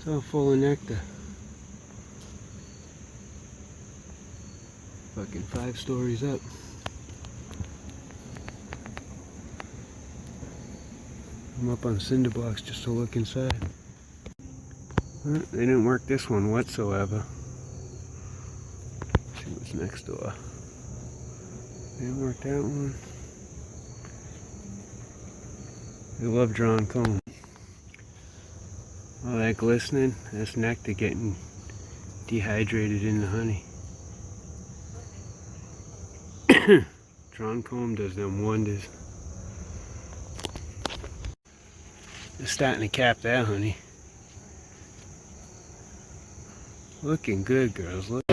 all full of nectar. Fucking 5 stories up. I'm up on cinder blocks just to look inside. Well, they didn't work this one whatsoever. Let's see what's next door. They didn't work that one. They love drawing comb. All that glistening, that's nectar getting dehydrated in the honey. Drawn comb does them wonders. They're starting to cap that honey. Looking good, girls. Look.